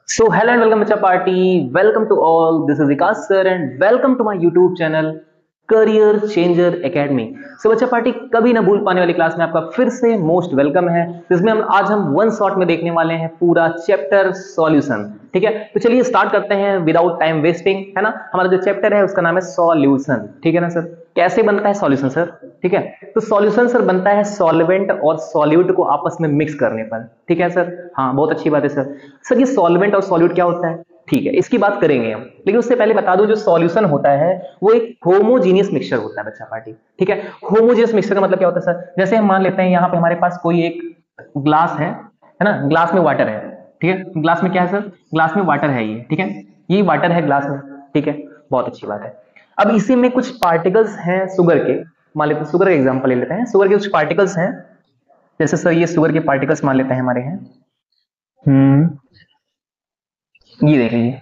So hello and welcome Bacha Party. Welcome to all. This is Vikas sir and welcome to my YouTube channel career changer academy. So बच्चा party कभी ना भूल पाने वाली class में आपका फिर से मोस्ट वेलकम है, जिसमें हम वन शॉट में देखने वाले हैं पूरा चैप्टर सॉल्यूशन। ठीक है, तो चलिए स्टार्ट करते हैं विदाउट टाइम वेस्टिंग, है ना। हमारा जो चैप्टर है उसका नाम है सॉल्यूशन। ठीक है ना सर, कैसे बनता है सॉल्यूशन सर? ठीक है, तो सॉल्यूशन सर बनता है सॉल्वेंट और सॉल्यूट को आपस में मिक्स करने पर। ठीक है सर, हाँ बहुत अच्छी बात है सर। सर ये सॉल्वेंट और सॉल्यूट क्या होता है? ठीक है, इसकी बात करेंगे हम, लेकिन उससे पहले बता दूं जो सॉल्यूशन होता है वो एक होमोजीनियस मिक्सचर होता है बच्चा पार्टी। ठीक है, होमोजीनियस मिक्सचर का मतलब क्या होता है सर? जैसे हम मान लेते हैं यहाँ पे हमारे पास कोई एक ग्लास है ना, ग्लास में वाटर है। ठीक है, ग्लास में क्या है सर? ग्लास में वाटर है ये। ठीक है, ये वाटर है ग्लास में। ठीक है, बहुत अच्छी बात है। अब इसी में कुछ पार्टिकल्स हैं शुगर के, मान लेते हैं शुगर का एग्जाम्पल ले लेते हैं। शुगर के कुछ पार्टिकल्स हैं, जैसे सर ये शुगर के पार्टिकल्स मान लेते हैं हमारे हैं। ये देख लीजिए,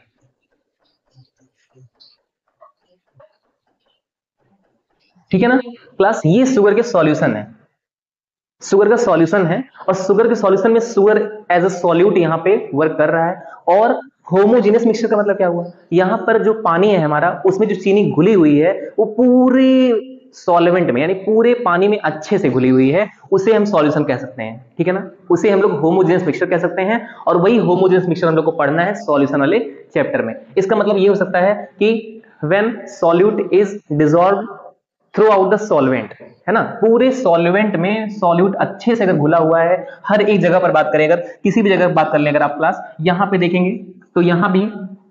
ठीक है ना क्लास, ये शुगर के सॉल्यूशन है, शुगर का सॉल्यूशन है। और शुगर के सॉल्यूशन में शुगर एज अ सॉल्यूट यहाँ पे वर्क कर रहा है। और होमोजेनियस मिक्सचर का मतलब क्या हुआ? यहाँ पर जो पानी है हमारा, उसमें जो चीनी घुली हुई है वो पूरे सॉल्वेंट में यानी पूरे पानी में अच्छे से घुली हुई है, उसे हम सॉल्यूशन कह सकते हैं। ठीक है ना, उसे हम लोग होमोजेनियस मिक्सचर कह सकते हैं। और वही होमोजेनियस मिक्सचर हम लोग को पढ़ना है सॉल्यूशन वाले चैप्टर में। इसका मतलब ये हो सकता है कि when solute is dissolve through out the solvent, है ना, पूरे सॉल्वेंट में सॉल्यूट अच्छे से अगर घुला हुआ है, हर एक जगह पर बात करें, अगर किसी भी जगह बात कर लें, अगर आप क्लास यहाँ पे देखेंगे तो यहाँ भी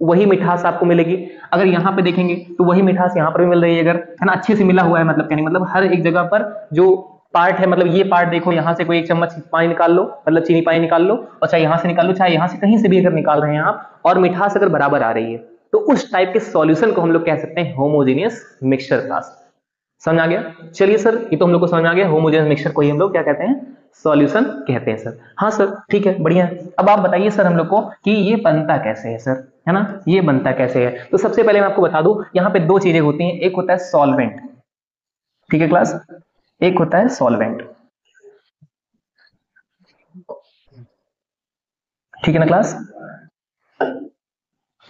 वही मिठास आपको मिलेगी। अगर यहाँ पे देखेंगे तो वही मिठास यहाँ पर भी मिल रही है, अगर, है ना, अच्छे से मिला हुआ है। मतलब कहने मतलब हर एक जगह पर जो पार्ट है, मतलब ये पार्ट देखो, यहाँ से कोई एक चम्मच पानी निकाल लो, मतलब चीनी पानी निकाल लो, और चाहे यहाँ से निकाल लो, चाहे यहाँ से कहीं से भी अगर निकाल रहे हैं आप, और मिठास अगर बराबर आ रही है, तो उस टाइप के सॉल्यूशन को हम लोग कह सकते हैं होमोजेनियस मिक्सचर क्लास। समझ आ गया? चलिए सर, ये तो हम लोग को समझ में आ गया, होमोजेनियस मिक्सचर को ही हम लोग क्या कहते हैं? सॉल्यूशन कहते हैं सर। हाँ सर, ठीक है, बढ़िया है। अब आप बताइए सर हम लोग को कि ये बनता कैसे है सर, है ना, ये बनता कैसे है? तो सबसे पहले मैं आपको बता दूं, यहाँ पे दो चीजें होती हैं, एक होता है सॉल्वेंट। ठीक है क्लास, एक होता है सॉल्वेंट। ठीक है ना क्लास,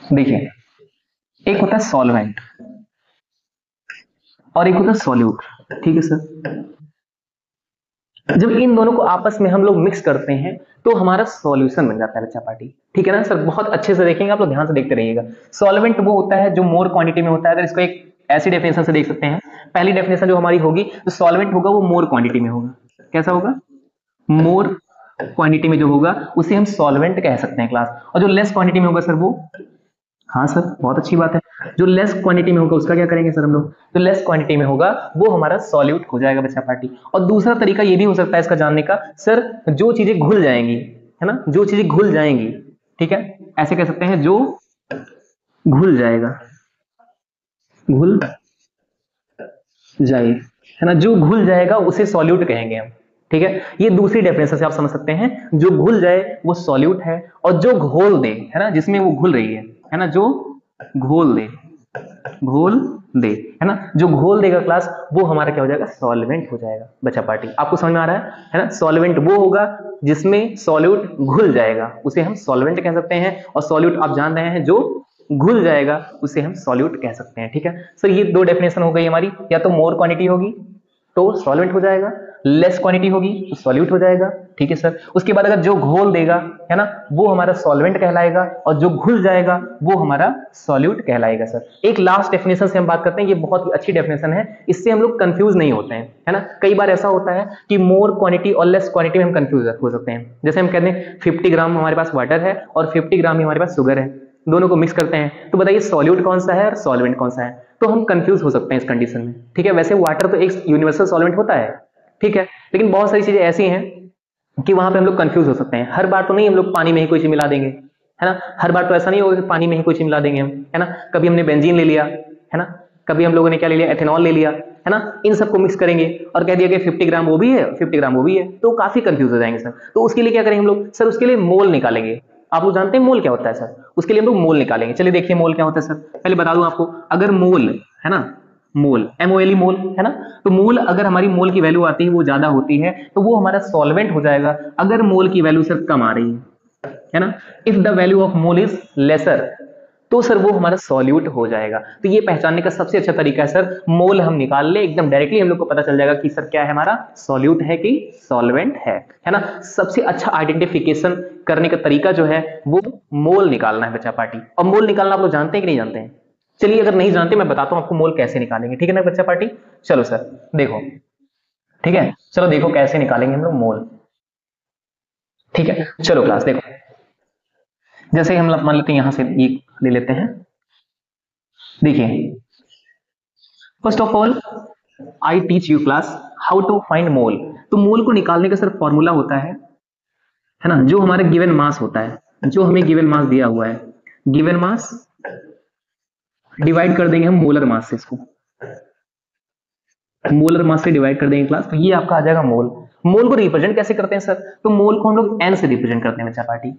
देखिए, एक होता है सॉल्वेंट और एक होता है सॉल्यूट। ठीक है सर, जब इन दोनों को आपस में हम लोग मिक्स करते हैं तो हमारा सॉल्यूशन बन जाता है बच्चा पार्टी। ठीक है ना सर, बहुत अच्छे से देखेंगे आप लोग, ध्यान से देखते रहिएगा। सॉल्वेंट वो होता है जो मोर क्वांटिटी में होता है। अगर इसको एक ऐसी डेफिनेशन से देख सकते हैं, पहली डेफिनेशन जो हमारी होगी, तो सॉल्वेंट होगा वो मोर क्वांटिटी में होगा। कैसा होगा? मोर क्वांटिटी में जो होगा उसे हम सॉल्वेंट कह सकते हैं क्लास। और जो लेस क्वांटिटी में होगा सर वो, हाँ सर बहुत अच्छी बात है, जो लेस क्वांटिटी में होगा उसका क्या करेंगे सर हम लोग? जो लेस क्वांटिटी में होगा वो हमारा सॉल्यूट हो जाएगा बच्चा पार्टी। और दूसरा तरीका ये भी हो सकता है इसका जानने का सर, जो चीजें घुल जाएंगी, है ना, जो चीजें घुल जाएंगी, ठीक है, ऐसे कह सकते हैं जो घुल जाएगा, घुल जाए, है ना, जो घुल जाएगा उसे सॉल्यूट कहेंगे हम। ठीक है, ये दूसरी डेफिनेशन से आप समझ सकते हैं, जो घुल जाए वो सॉल्यूट है, और जो घोल दे, है ना, जिसमें वो घुल रही है ना, जो घोल दे, घोल दे, है ना, जो घोल देगा क्लास, वो हमारा क्या हो जाएगा? सॉल्वेंट हो जाएगा बच्चा पार्टी। आपको समझ में आ रहा है ना? सॉल्वेंट वो होगा जिसमें सॉल्यूट घुल जाएगा, उसे हम सॉल्वेंट कह सकते हैं। और सॉल्यूट आप जान रहे हैं जो घुल जाएगा उसे हम सॉल्यूट कह सकते हैं। ठीक है सर, ये दो डेफिनेशन हो गई हमारी, या तो मोर क्वांटिटी होगी तो सॉल्वेंट हो जाएगा, लेस क्वांटिटी होगी तो सॉल्यूट हो जाएगा। ठीक है सर, उसके बाद अगर जो घोल देगा, है ना, वो हमारा सॉल्वेंट कहलाएगा, और जो घुल जाएगा वो हमारा सॉल्यूट कहलाएगा सर। एक लास्ट डेफिनेशन से हम बात करते हैं, ये बहुत ही अच्छी डेफिनेशन है, इससे हम लोग कंफ्यूज नहीं होते हैं, है ना। कई बार ऐसा होता है कि मोर क्वांटिटी और लेस क्वांटिटी में हम कंफ्यूज हो सकते हैं। जैसे हम कहते हैं 50 ग्राम हमारे पास वाटर है और 50 ग्राम ही हमारे पास शुगर है, दोनों को मिक्स करते हैं, तो बताइए सॉल्यूट कौन सा है और सॉल्वेंट कौन सा है? तो हम कंफ्यूज हो सकते हैं इस कंडीशन में। ठीक है, वैसे वाटर तो एक यूनिवर्सल सॉल्वेंट होता है, ठीक है, लेकिन बहुत सारी चीजें ऐसी हैं कि वहां पे हम लोग कंफ्यूज हो सकते हैं। हर बार तो नहीं हम लोग पानी में ही कोई चीज मिला देंगे, है ना, हर बार तो ऐसा नहीं होगा कि पानी में ही कोई चीज मिला देंगे हम, है ना। कभी हमने बेंजीन ले लिया, है ना, कभी हम लोगों ने क्या ले लिया? एथेनॉल ले लिया, है ना। इन सबको मिक्स करेंगे और कह दिया कि 50 ग्राम वो भी है, 50 ग्राम वो भी है, तो काफी कंफ्यूज हो जाएंगे सर। तो उसके लिए क्या करेंगे हम लोग सर? उसके लिए मोल निकालेंगे। आप लोग जानते हैं मोल क्या होता है सर? उसके लिए हम लोग मोल निकालेंगे। चलिए देखिए मोल क्या होता है सर। पहले बता दूं आपको, अगर मोल, है ना, मोल, MOL मोल, है ना, तो मोल अगर हमारी मोल की वैल्यू आती है वो ज्यादा होती है तो वो हमारा सॉल्वेंट हो जाएगा। अगर मोल की वैल्यू सर कम आ रही है है ना। If the value of mole is lesser, तो सर वो हमारा सॉल्यूट हो जाएगा। तो ये पहचानने का सबसे अच्छा तरीका है सर, मोल हम निकाल ले, एकदम डायरेक्टली हम लोग को पता चल जाएगा कि सर क्या है, हमारा सॉल्यूट है कि सॉल्वेंट है ना। सबसे अच्छा आइडेंटिफिकेशन करने का तरीका जो है वो मोल निकालना है बच्चा पार्टी। और मोल निकालना आप लोग जानते हैं कि नहीं जानते हैं? चलिए अगर नहीं जानते मैं बताता हूं आपको मोल कैसे निकालेंगे, ठीक है ना बच्चा पार्टी। चलो सर देखो, ठीक है, चलो देखो कैसे निकालेंगे हम लोग मोल। ठीक है चलो क्लास देखो, जैसे हम लोग मान लेते हैं यहां से ये ले लेते हैं। देखिए first of all I teach you class how to find mole. तो मोल को निकालने का सर फॉर्मूला होता है ना, जो हमारा गिवन मास होता है, जो हमें गिवन मास दिया हुआ है, गिवन मास डिवाइड कर देंगे हम मोलर मास से, इसको मोलर मास से डिवाइड कर देंगे क्लास, तो ये आपका आ जाएगा मोल। मोल को रिप्रेजेंट कैसे करते हैं सर? तो मोल को हम लोग एन से रिप्रेजेंट करते हैं बच्चा पार्टी।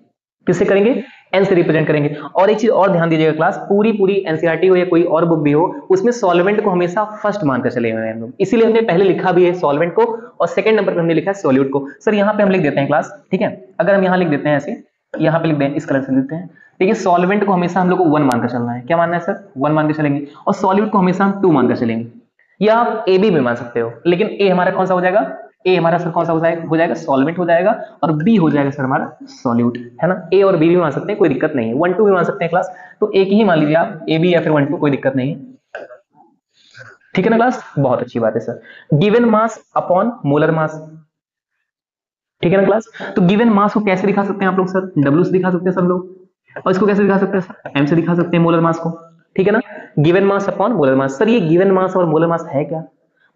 किससे करेंगे? एन से रिप्रेजेंट करेंगे। और एक चीज और ध्यान दीजिएगा क्लास, पूरी पूरी एनसीईआरटी हो या कोई और बुक भी हो, उसमें सॉल्वेंट को हमेशा फर्स्ट मानकर चले हुए हैं हम लोग, इसीलिए हमने पहले लिखा भी है सॉल्वेंट को और सेकंड नंबर पर हमने लिखा है सॉल्यूट को। सर यहाँ पे हम लिख देते हैं क्लास, ठीक है, अगर हम यहाँ लिख देते हैं ऐसे, यहाँ पे लिख दें, इस कलर से लिखते हैं। देखिए सॉल्वेंट को हमेशा हम लोग को 1 मानकर चलना है। क्या मानना है सर? 1 मानकर चलेंगे। और सॉल्यूट को हमेशा हम 2 मानकर चलेंगे, या आप ए बी में मान सकते हो, लेकिन ए हमारा कौन सा हो जाएगा? ए हमारा सर कौन सा हो जाएगा? सॉल्वेंट हो जाएगा। और बी हो जाएगा सर हमारा सॉल्यूट, है ना। ए और बी भी मान सकते हैं, कोई दिक्कत नहीं है। 1 2 भी मान सकते हैं क्लास, तो एक ही मान लीजिए आप, ए बी या फिर 1 2, कोई दिक्कत नहीं है। ठीक है ना क्लास, बहुत अच्छी बात है sir. Given mass upon molar mass, ठीक है ना क्लास। तो गिवन मास को कैसे दिखा सकते हैं आप लोग सर? डब्ल्यू से दिखा सकते हैं सब लोग। और इसको कैसे दिखा सकते हैं सर? एम से दिखा सकते हैं मोलर मास को, ठीक है ना। Given mass upon molar mass. Sir ये गिवन मास और मोलर मास है क्या?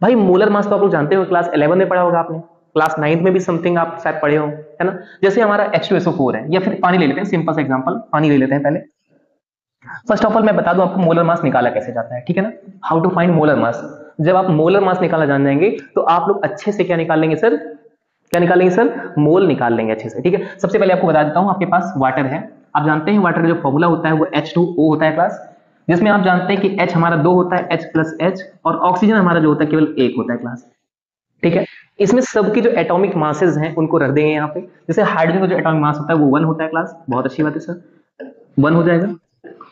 भाई मोलर मास तो आप लोग जानते हो, क्लास 11 में पढ़ा होगा आपने, क्लास 9 में भी समथिंग आप शायद पढ़े हो, है ना। जैसे हमारा H2SO4 है, या फिर पानी ले लेते हैं, सिंपल सा एग्जांपल, पानी ले लेते हैं पहले। फर्स्ट ऑफ ऑल मैं बता दूं आपको मोलर मास निकाला कैसे जाता है, ठीक है ना। How to find molar mass. जब आप मोलर मास निकालना जान जाएंगे तो आप लोग अच्छे से क्या निकाल लेंगे सर? क्या निकाल लेंगे सर? मोल निकाल लेंगे अच्छे से, ठीक है। सबसे पहले आपको बता देता हूं, आपके पास वाटर है, आप जानते हैं वाटर का जो फॉर्मूला होता है वो H2O होता है क्लास, जिसमें आप जानते हैं कि H हमारा 2 होता है, H प्लस H, और ऑक्सीजन हमारा जो होता है केवल 1 होता है क्लास, ठीक है। इसमें सबकी जो एटॉमिक मासेस हैं उनको रख देंगे यहाँ पे। जैसे हाइड्रोजन का जो एटॉमिक मास होता है वो 1 होता है क्लास, बहुत अच्छी बात है सर, 1 हो जाएगा।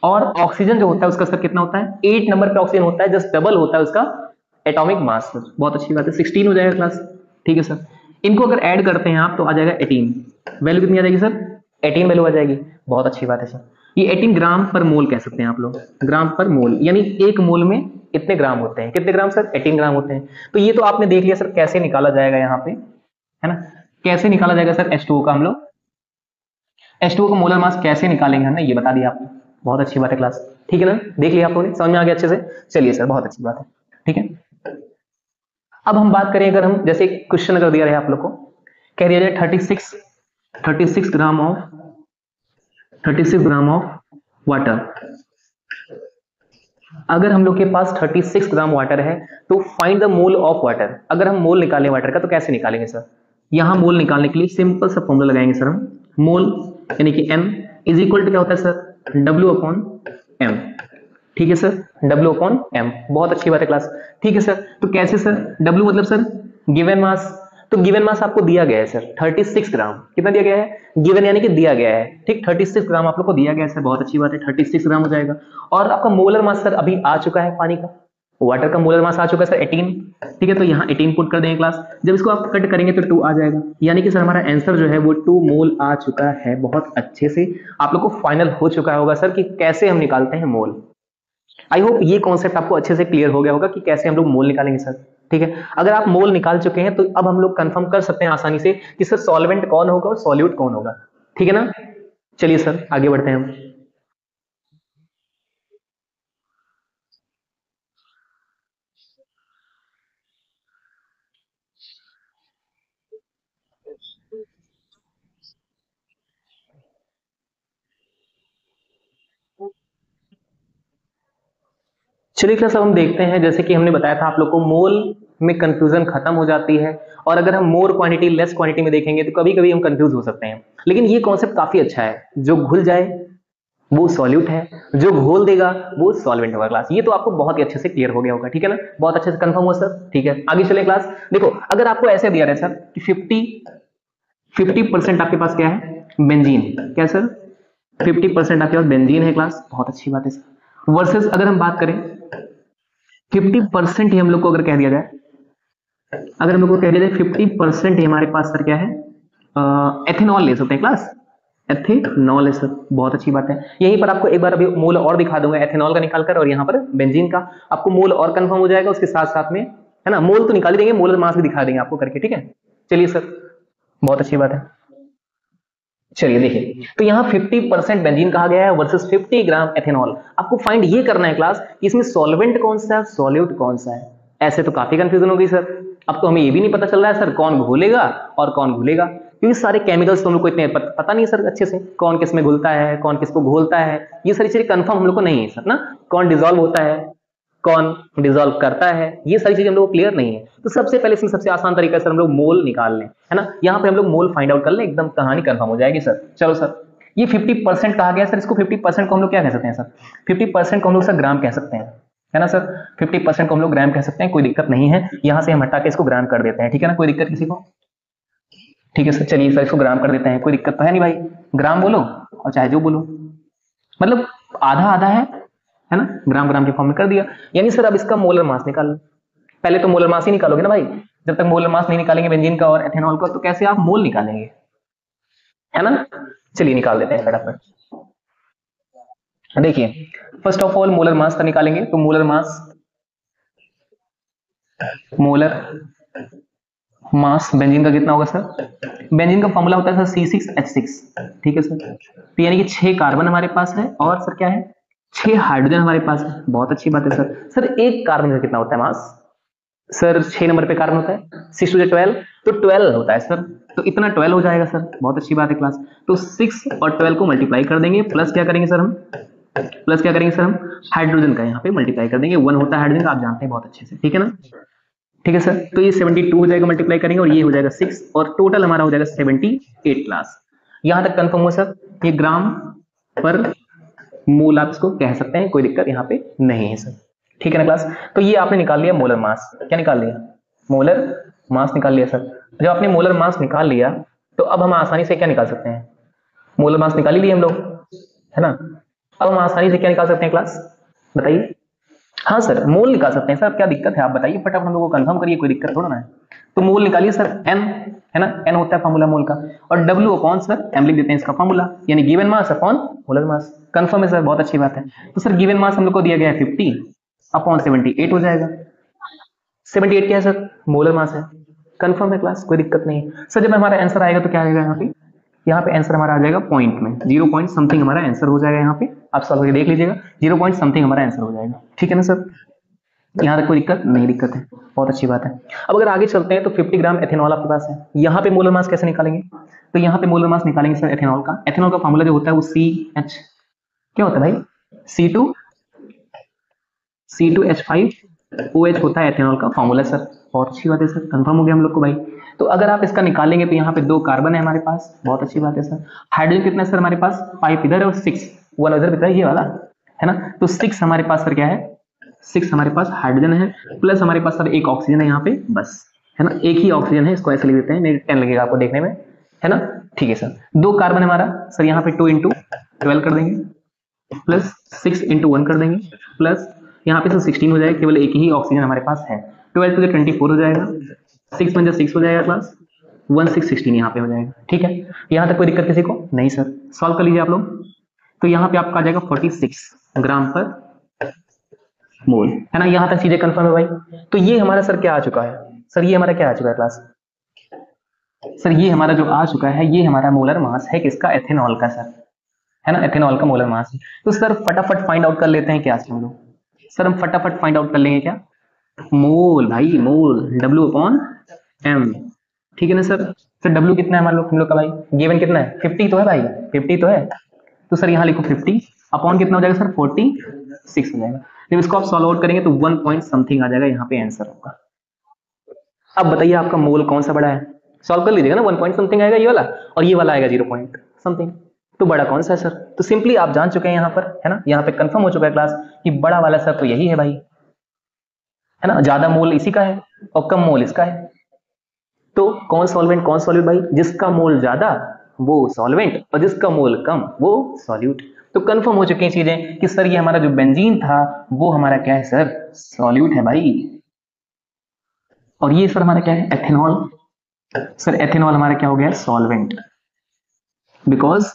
और ऑक्सीजन जो होता है उसका सर कितना होता है? 8 नंबर पे ऑक्सीजन होता है, जस्ट डबल होता है उसका एटॉमिक मास, बहुत अच्छी बात है, 16 हो जाएगा क्लास, ठीक है सर। इनको अगर ऐड करते हैं आप तो आ जाएगा 18। वैल्यू कितनी आ जाएगी सर? 18 वैल्यू आ जाएगी, बहुत अच्छी बात है सर। ये 18 ग्राम पर मोल कह सकते हैं आप लोग, ग्राम पर मोल, यानी एक मोल में इतने ग्राम होते हैं। कितने ग्राम सर? 18 ग्राम होते हैं। तो ये तो आपने देख लिया सर कैसे निकाला जाएगा यहाँ पे, है ना। कैसे निकाला जाएगा सर H2O का? हम लोग H2O का मोलर मास कैसे निकालेंगे हमने ये बता दिया आपको, बहुत अच्छी बात है क्लास, ठीक है ना। देख लिया आप लोगों ने, समझ में आ गया अच्छे से। चलिए सर बहुत अच्छी बात है, ठीक है। अब हम बात करें, अगर हम जैसे क्वेश्चन अगर दिया रहे आप लोग को, कह दिया जाए 36 gram of 36 gram of water. अगर हम लोग के पास 36 ग्राम वाटर है तो find the mole of water. अगर हम मोल निकालें वाटर का तो कैसे निकालेंगे सर? यहां मोल निकालने के लिए सिंपल सा फॉर्मूला लगाएंगे सर हम, मोल यानी कि m इज इक्वल टू क्या होता है सर? W अपॉन m, ठीक है सर, W अपॉन m, बहुत अच्छी बात है क्लास, ठीक है सर। तो कैसे सर? W मतलब सर गिवन मास, तो गिवन मास आपको दिया गया है सर 36 ग्राम, कितना दिया गया है? गिवन यानी कि दिया गया है, ठीक, 36 ग्राम आप लोग को दिया गया है सर, बहुत अच्छी बात है, 36 ग्राम हो जाएगा। और आपका मोलर मास सर अभी आ चुका है, पानी का, वाटर का मोलर मास आ चुका है सर 18, ठीक है। तो यहाँ 18 पुट कर देंगे क्लास, जब इसको आप कट करेंगे तो 2 आ जाएगा, यानी कि सर हमारा आंसर जो है वो 2 मोल आ चुका है। बहुत अच्छे से आप लोग को फाइनल हो चुका होगा सर कि कैसे हम निकालते हैं मोल। आई होप ये कॉन्सेप्ट आपको अच्छे से क्लियर हो गया होगा कि कैसे हम लोग मोल निकालेंगे सर, ठीक है। अगर आप मोल निकाल चुके हैं तो अब हम लोग कंफर्म कर सकते हैं आसानी से कि सर सॉल्वेंट कौन होगा और सॉल्यूट कौन होगा, ठीक है ना। चलिए सर आगे बढ़ते हैं हम। चलिए क्लास अब हम देखते हैं, जैसे कि हमने बताया था आप लोग को मोल में कंफ्यूजन खत्म हो जाती है, और अगर हम मोर क्वांटिटी लेस क्वांटिटी में देखेंगे तो कभी कभी हम कंफ्यूज हो सकते हैं। लेकिन ये कॉन्सेप्ट काफी अच्छा है, जो घुल जाए वो सॉल्यूट है, जो घोल देगा वो सॉल्वेंट होगा क्लास। ये तो आपको बहुत ही अच्छे से क्लियर हो गया होगा, ठीक है ना, बहुत अच्छे से कंफर्म हुआ सर, ठीक है। आगे चले क्लास, देखो अगर आपको ऐसे दिया रहे सर कि 50% आपके पास क्या है? बेंजीन। क्या सर? 50% आपके पास बेंजीन है क्लास, बहुत अच्छी बात है सर। वर्सेस अगर हम बात करें 50% ही हम लोग को अगर कह दिया जाए, अगर हम लोग को कह दिया जाए 50% ही हमारे पास सर क्या है, एथेनॉल ले सकते हैं क्लास, एथेनॉल है सर, बहुत अच्छी बात है। यहीं पर आपको एक बार अभी मोल और दिखा दूंगा एथेनॉल का निकाल कर, और यहाँ पर बेंजीन का आपको मोल और कंफर्म हो जाएगा। उसके साथ साथ में है ना, मोल तो निकाल ही देंगे, मोलर मास भी दिखा देंगे आपको करके, ठीक है। चलिए सर, बहुत अच्छी बात है। चलिए देखिए, तो यहाँ 50% बेंजीन कहा गया है वर्सेस 50 ग्राम एथेनॉल। आपको फाइंड ये करना है क्लास कि इसमें सॉल्वेंट कौन सा है, सॉल्यूट कौन सा है। ऐसे तो काफी कंफ्यूजन हो गई सर। अब तो हमें ये भी नहीं पता चल रहा है सर कौन घुलेगा और कौन घुलेगा, क्योंकि सारे केमिकल्स तो हम लोग को इतने पता नहीं सर अच्छे से, कौन किस में घुलता है, कौन किसको घोलता है, ये सारी चीजें कंफर्म हम लोग को नहीं है सर ना। कौन डिजोल्व होता है, कौन डिजोल्व करता है, ये सारी चीजें हम लोग को क्लियर नहीं है। तो सबसे पहले इसमें सबसे आसान तरीका सर हम लोग मोल निकाल लें, है ना। यहाँ पे हम लोग मोल फाइंड आउट कर लें, एकदम कहानी कंफर्म हो जाएगी सर। चलो सर, ये 50% कहा गया सर, इसको 50% को हम लोग क्या कह सकते हैं सर, 50% को हम लोग सर ग्राम कह सकते हैं, है ना सर। 50% को हम लोग ग्राम कह सकते हैं, कोई दिक्कत नहीं है। यहाँ से हम हटा के इसको ग्राम कर देते हैं, ठीक है ना, कोई दिक्कत किसी को? ठीक है सर, चलिए सर इसको ग्राम कर देते हैं, कोई दिक्कत तो है नहीं भाई। ग्राम बोलो और चाहे जो बोलो, मतलब आधा आधा है ना, ग्राम ग्राम के फॉर्म में कर दिया। यानी सर अब इसका मोलर मास निकाल लो। पहले तो मोलर मास ही निकालोगे ना भाई, जब तक मोलर मास नहीं निकालेंगे बेंजीन का और एथेनॉल का, तो कैसे आप मोल निकालेंगे, है ना। चलिए निकाल देते हैं फटाफट। देखिए, first of all molar mass का निकालेंगे, तो molar mass, molar mass benzene का कितना होगा सर? बेंजीन का फॉर्मूला होता है सर C6H6, ठीक है सर। तो यानी कि 6 कार्बन हमारे पास है और सर क्या है, 6 हाइड्रोजन हमारे पास है, बहुत अच्छी बात है सर। सर एक कार्बन का कितना होता है मास? सर 6 नंबर पे कार्बन होता है, 6 टू 12, तो 12 होता है सर। तो इतना 12 हो जाएगा सर, बहुत अच्छी बात है क्लास। तो 6 और 12 को मल्टीप्लाई कर देंगे, प्लस क्या करेंगे सर हम, प्लस क्या करेंगे सर हम, हाइड्रोजन का यहाँ पे मल्टीप्लाई कर देंगे। 1 होता है हाइड्रोजन का, आप जानते हैं बहुत अच्छे से, ठीक है ना। ठीक है सर, तो ये 72 हो जाएगा, मल्टीप्लाई करेंगे, और ये हो जाएगा 6, और टोटल हमारा हो जाएगा 78 क्लास। यहां तक कंफर्म हो सर, ये ग्राम पर मोल आप इसको कह सकते हैं, कोई दिक्कत यहाँ पे नहीं है सर, ठीक है ना क्लास। तो ये आपने निकाल लिया मोलर मास, क्या निकाल लिया, मोलर मास निकाल लिया सर। जब आपने मोलर मास निकाल लिया, तो अब हम आसानी से क्या निकाल सकते हैं, मोलर मास निकाल ही लिए हम लोग, है ना। अब हम आसानी से क्या निकाल सकते हैं क्लास, बताइए। हाँ सर, मोल निकाल सकते हैं सर, क्या दिक्कत है आप बताइए फटाफट, हम लोग को कंफर्म करिए, कोई दिक्कत थोड़ा ना है। तो मोल निकालिए सर, एन, है ना, एन होता है फॉर्मूला मोल का, और डब्ल्यू अपॉन सर एम लिख देते हैं इसका फॉर्मूला, यानी given mass upon molar mass. Confirm है सर, बहुत अच्छी बात है। तो सर गिवन मास हम लोग को दिया गया है 50 अपॉन 78 हो जाएगा। 78 क्या है सर, मोलर मास है। कंफर्म है क्लास, कोई दिक्कत नहीं है सर। जब हमारा आंसर आएगा तो क्या आएगा यहाँ पे, यहाँ पे आंसर हमारा आ जाएगा पॉइंट में, 0 पॉइंट समथिंग हमारा आंसर हो जाएगा। यहाँ पे आप सॉल्व करके देख लीजिएगा, 0 पॉइंट समथिंग हमारा आंसर हो जाएगा, ठीक है ना सर। यहाँ तक कोई दिक्कत नहीं, दिक्कत है, बहुत अच्छी बात है। अब अगर आगे चलते हैं, तो 50 ग्राम एथेनॉल आपके पास है, यहाँ पे मोलर मास कैसे निकालेंगे, तो यहाँ पे मोलर मास निकालेंगे सर एथेनॉल का। एथेनॉल का फॉर्मूला जो होता है वो CH, क्या होता है भाई, C2H5OH होता है एथेनॉल का फॉर्मूला सर, बहुत अच्छी बात है सर, कंफर्म हो गया हम लोग को भाई। तो अगर आप इसका निकालेंगे तो यहाँ पे 2 कार्बन है हमारे पास, बहुत अच्छी बात है सर। हाइड्रोजन कितना है सर हमारे पास, 5 इधर है और 6 1 इधर कितना है, ये वाला, है ना। तो 6 हमारे पास सर क्या है, 6 हमारे पास हाइड्रोजन है, प्लस हमारे पास सर एक ऑक्सीजन है यहाँ पे, बस, है ना, एक ही ऑक्सीजन है, इसको ऐसे लिख देते हैं, नहीं 10 लगेगा आपको देखने में, है ना। ठीक है सर, 2 कार्बन हमारा सर, यहाँ पे 2 इंटू 12 कर देंगे, प्लस 6 इंटू 1 कर देंगे, प्लस यहाँ पे सर 16 हो जाएगा, केवल एक ही ऑक्सीजन हमारे पास है। 12 टू 24 हो जाएगा, 6 पंजा 6 हो जाएगा क्लास, 1 6 16 यहाँ पे हो जाएगा, ठीक है। यहाँ तक कोई दिक्कत किसी को नहीं सर, सॉल्व कर लीजिए आप लोग। तो यहाँ पे आपका आ जाएगा 46 ग्राम पर मोल, है ना। यहाँ तक चीजें कंफर्म है भाई। तो ये हमारा सर क्या आ चुका है, सर ये हमारा क्या आ चुका है क्लास, सर ये हमारा जो आ चुका है, ये हमारा मोलर मास है किसका, एथेनॉल का सर, है ना, एथेनॉल का मोलर मास है। तो सर फटाफट फाइंड आउट कर लेते हैं क्या हम लोग, सर हम फटाफट फाइंड आउट कर लेंगे क्या, मोल भाई, मोल W/M, ठीक है ना सर। सर W कितना है हमारे लोग, हम लोग का भाई गिवन कितना है, 50 तो है भाई, 50 तो है। तो सर यहाँ लिखो 50 अपॉन कितना हो जाएगा सर, 46 हो जाएगा। जब इसको आप सॉल्व आउट करेंगे तो 1 पॉइंट समथिंग आ जाएगा, यहाँ पे आंसर होगा। अब बताइए आपका मोल कौन सा बड़ा है, सॉल्व कर लीजिएगा ना, 1 पॉइंट समथिंग आएगा ये वाला, और ये वाला आएगा 0 पॉइंट समथिंग, तो बड़ा कौन सा है सर। तो सिंपली आप जान चुके हैं यहाँ पर, है ना, यहाँ पे कंफर्म हो चुका है क्लास कि बड़ा वाला सर तो यही है भाई, है ना, ज्यादा मोल इसी का है और कम मोल इसका है। तो कौन सॉल्वेंट कौन सॉल्यूट भाई, जिसका मोल ज्यादा वो सॉल्वेंट, और जिसका मोल कम वो सॉल्यूट। तो कंफर्म हो चुकी हैं चीजें कि सर ये हमारा जो बेंजीन था वो हमारा क्या है सर, सॉल्यूट है भाई। और ये सर हमारा क्या है, एथेनॉल। सर एथेनॉल हमारा क्या हो गया, सॉल्वेंट, बिकॉज